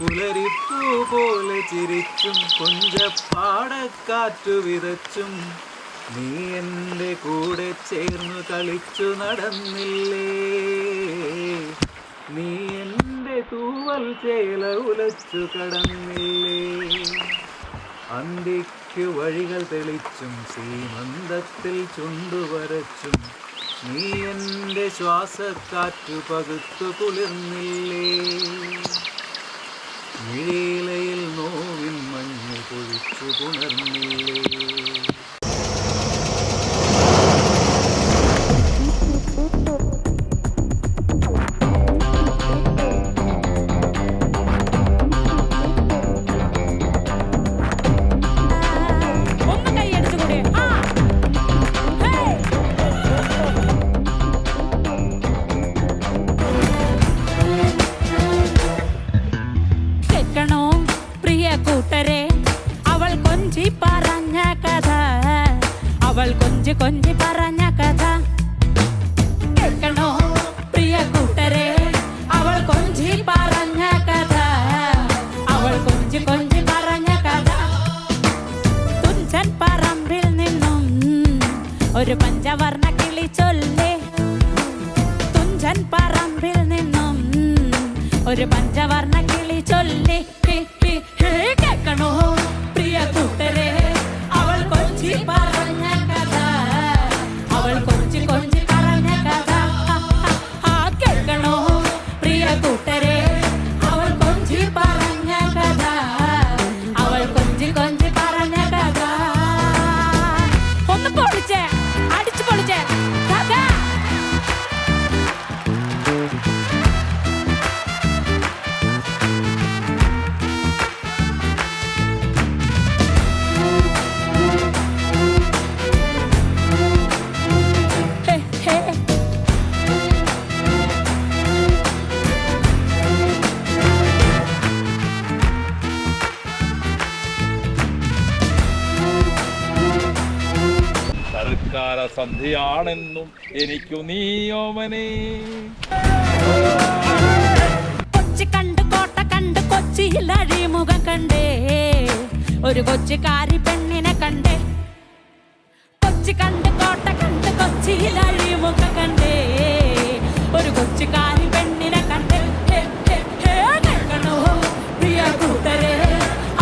പുലരിപ്പൂ പോലെ ചിരിച്ചും കൊഞ്ചപ്പാടക്കാറ്റു വിതച്ചും നീ എൻ്റെ കൂടെ ചേർന്നു കളിച്ചു നടന്നില്ലേ. നീ എൻ്റെ തൂവൽ ചേല ഉലച്ചു കടന്നില്ലേ. അന്തിക്കു വഴികൾ തെളിച്ചും സീമന്തത്തിൽ ചുണ്ടുവരച്ചും നീ എൻ്റെ ശ്വാസക്കാറ്റു പകുത്തു കുളിർന്നില്ലേ. മിഴിയിലയിൽ നോവിൻ മഞ്ഞ് പൊഴിച്ചു പുണർന്നില്ലേ. കൊഞ്ചി പറഞ്ഞ കഥ കേൾക്കണോ പ്രിയ കൂട്ടരെ, അവൾ കൊഞ്ചി പറഞ്ഞ കഥ, അവൾ കൊഞ്ചി കൊഞ്ചി പറഞ്ഞ കഥ. തുഞ്ചൻ പറമ്പിൽ നിന്നും ഒരു പഞ്ചവർണ്ണ കിളി ചൊല്ലി, തുഞ്ചൻ പറമ്പിൽ നിന്നും ഒരു പഞ്ചവർണ്ണ കിളി ചൊല്ലി. കേൾക്കണോ പ്രിയ കൂട്ടരെ, അവൾ കൊഞ്ചി പറഞ്ഞ കഥ, അവൾ കൊഞ്ചി കൊഞ്ചി പറഞ്ഞ കഥ. കേൾക്കണോ പ്രിയ കൂട്ടരെ, അവൾ കൊഞ്ചി പറഞ്ഞ കഥ, അവൾ കൊഞ്ചി കൊഞ്ചി പറഞ്ഞ കഥ. ഒന്ന് പൊളിച്ചേ, അടിച്ചു പൊളിച്ചേ കഥ. സന്ധ്യയാണെന്നും എനിക്കു നീയോമനെ. കൊച്ചി കണ്ട് കോട്ട കണ്ട് കൊച്ചിയിൽ അഴിമുഖം കണ്ടേ, ഒരു കൊച്ചിക്കാരി പെണ്ണിനെ കണ്ടേ. കൊച്ചി കണ്ട് കോട്ട കണ്ട് കൊച്ചിയിൽ അഴിമുഖം കണ്ടേ, ഒരു കൊച്ചിക്കാരി പെണ്ണിനെ കണ്ടേ. കേൾക്കണോ പ്രിയ കൂട്ടരെ,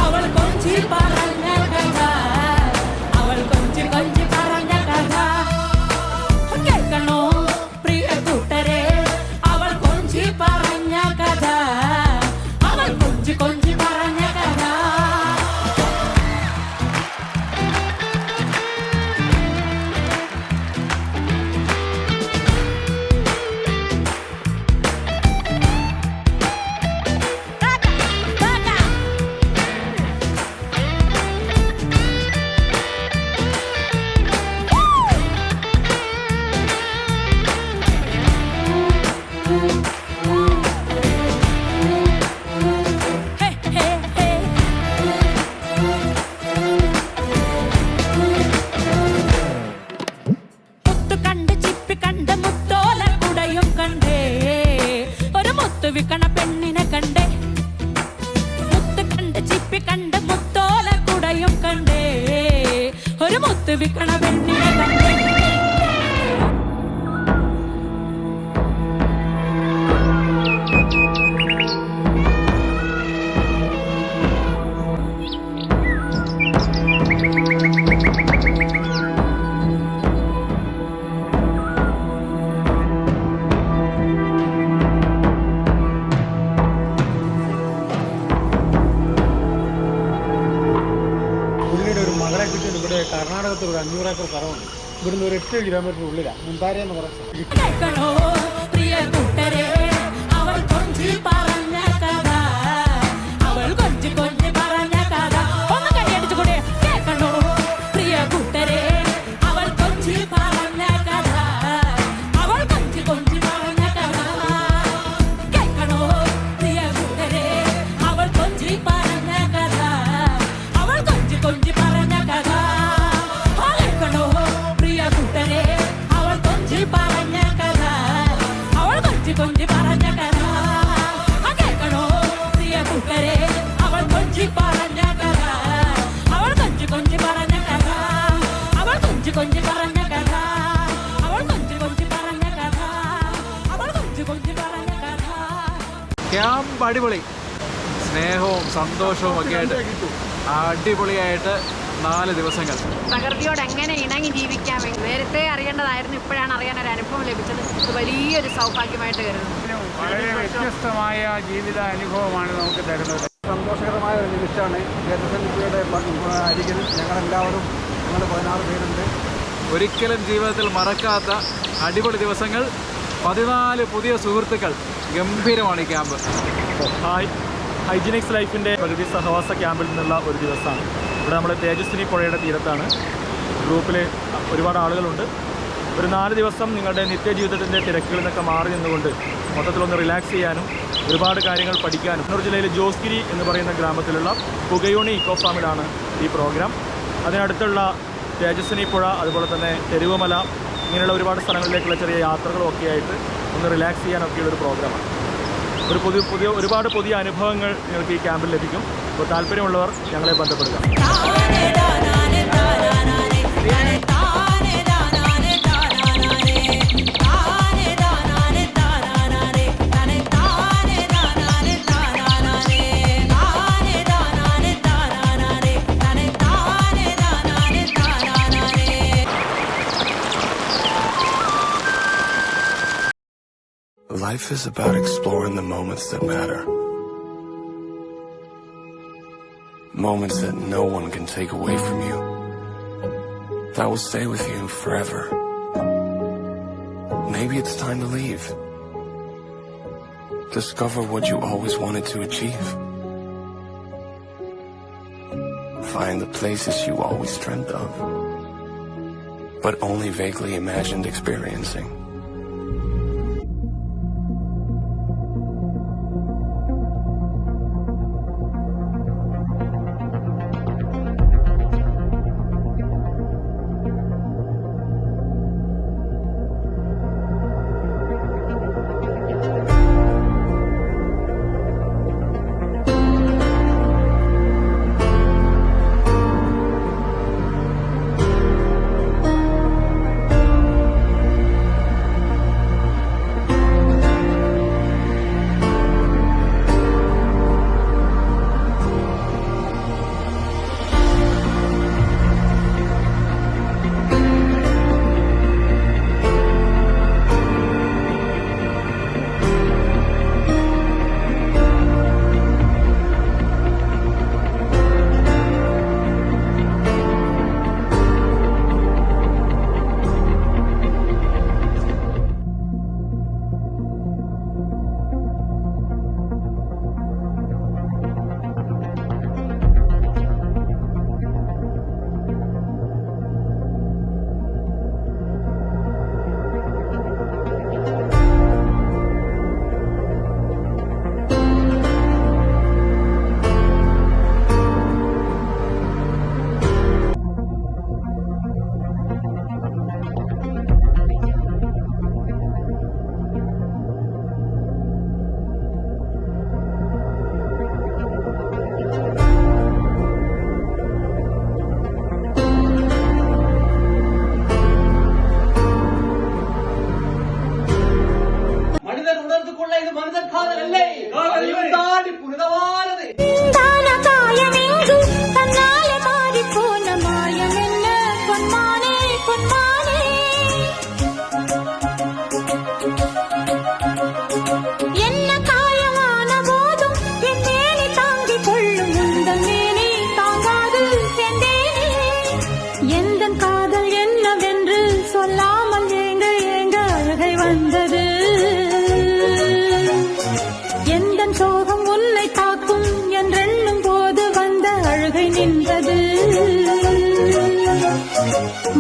അവൾ കൊഞ്ചി പറഞ്ഞ കഥ, അവൾ കൊഞ്ചി കൊഞ്ചി പറഞ്ഞ കഥ. കേൾക്കണോ പ്രിയ കൂട്ടരെ, അവൾ കൊഞ്ചി പറഞ്ഞ കഥ, അവൾ കൊഞ്ചി കൊഞ്ചി പറഞ്ഞ കഥ. വിക്കണ പെണ്ണിനെ കണ്ടേ, മുത്ത് കണ്ട് ചിപ്പി കണ്ട് മുത്തോല കുടയും കണ്ടേ, ഒരു മുത്ത് വിക്കണ പെണ്ണിനെ കണ്ടേ. കർണാടകത്തിൽ ഒരു 500 ഏക്കർ സ്ഥലമുണ്ട്. ഇവിടുന്ന് ഒരു 8 കിലോമീറ്റർ ഉള്ളിലാണ് മുന്താര എന്ന് പറയുന്നത്. കൊഞ്ചി പറഞ്ഞ കഥ, ക്യാമ്പ് അടിപൊളി, സ്നേഹവും സന്തോഷവും ഒക്കെ ആയിട്ട് അടിപൊളിയായിട്ട് 4 ദിവസങ്ങൾ. പ്രകൃതിയോട് എങ്ങനെ ഇണങ്ങി ജീവിക്കാം നേരത്തെ അറിയേണ്ടതായിരുന്നു, ഇപ്പോഴാണ് അറിയാൻ ഒരു അനുഭവം ലഭിച്ചത്. ഇത് വലിയൊരു സൗഭാഗ്യമായിട്ട് കരുതുന്നു. വളരെ വ്യത്യസ്തമായ ജീവിത അനുഭവമാണ് നമുക്ക് തരുന്നത്. സന്തോഷകരമായ ഒരു നിമിഷമാണ്. ജനസംഖ്യയുടെ അരികിൽ ഞങ്ങളെല്ലാവരും 16 പേരുണ്ട്. ഒരിക്കലും ജീവിതത്തിൽ മറക്കാത്ത അടിപൊളി ദിവസങ്ങൾ, 14 പുതിയ സുഹൃത്തുക്കൾ. ഗംഭീരമാണ് ഈ ക്യാമ്പ്. ഹായ്, ഹൈജീനിക്സ് ലൈഫിൻ്റെ പ്രകൃതി സഹവാസ ക്യാമ്പിൽ നിന്നുള്ള ഒരു ദിവസമാണ്. ഇവിടെ നമ്മൾ തേജസ്വിനി പുഴയുടെ തീരത്താണ്. ഗ്രൂപ്പിൽ ഒരുപാട് ആളുകളുണ്ട്. ഒരു 4 ദിവസം നിങ്ങളുടെ നിത്യജീവിതത്തിൻ്റെ തിരക്കുകളിൽ നിന്നൊക്കെ മാറി നിന്നുകൊണ്ട് മൊത്തത്തിലൊന്ന് റിലാക്സ് ചെയ്യാനും ഒരുപാട് കാര്യങ്ങൾ പഠിക്കാനും. കണ്ണൂർ ജില്ലയിലെ ജോസ്ഗിരി എന്ന് പറയുന്ന ഗ്രാമത്തിലുള്ള പുകയോണി ഇക്കോ ഫാമിലാണ് ഈ പ്രോഗ്രാം. അതിനടുത്തുള്ള തേജസ്വിനി പുഴ, അതുപോലെ തന്നെ തെരുവുമല, ഇങ്ങനെയുള്ള ഒരുപാട് സ്ഥലങ്ങളിലേക്കുള്ള ചെറിയ യാത്രകളും ഒക്കെ ആയിട്ട് ഒന്ന് റിലാക്സ് ചെയ്യാനൊക്കെയുള്ളൊരു പ്രോഗ്രാമാണ്. ഒരുപാട് പുതിയ അനുഭവങ്ങൾ നിങ്ങൾക്ക് ഈ ക്യാമ്പിൽ ലഭിക്കും. അപ്പോൾ താല്പര്യമുള്ളവർ ഞങ്ങളെ ബന്ധപ്പെടുക. Life is about exploring the moments that matter. Moments that no one can take away from you. That will stay with you forever. Maybe it's time to leave. Discover what you always wanted to achieve. Find the places you always dreamt of, but only vaguely imagined experiencing.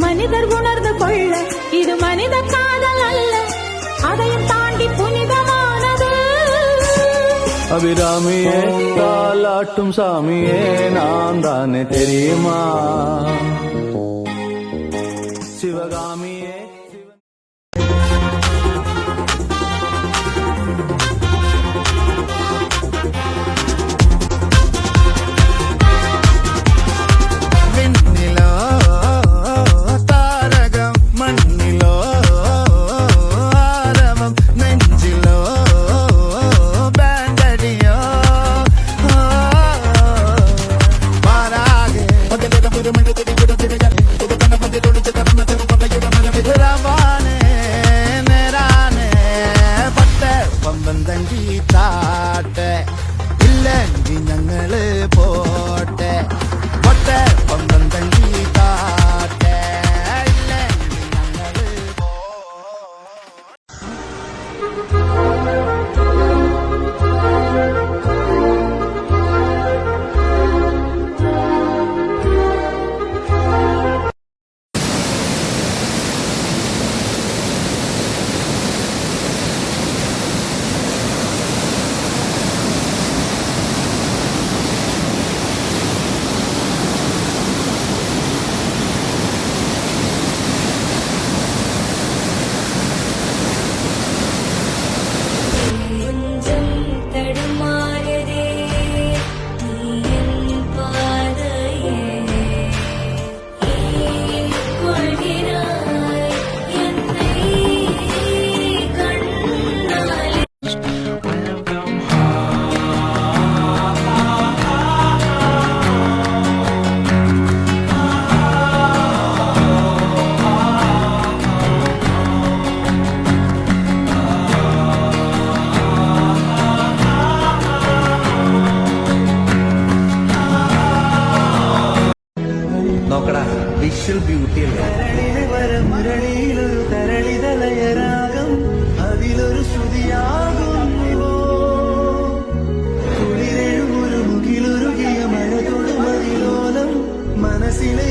மனிதர் உணர்ந்து கொள்ள இது மனித காதல் அல்ல, அதையும் தாண்டி புனிதமானது. அபிராமியே தாலாட்டும் சாமியே நான் தானே தெரியுமா, சிவகாமியே. വിഷ്വൽ ബ്യൂട്ടി അല്ലേ. മുരളിയിലൊരു തരളിതലയരാഗം അതിലൊരു ശ്രുതിയാകുന്നു. കുളിരെഴുമൊരു മുകിലൊരുകിയ മഴ തൊടുമതിലോലം മനസ്സിലെ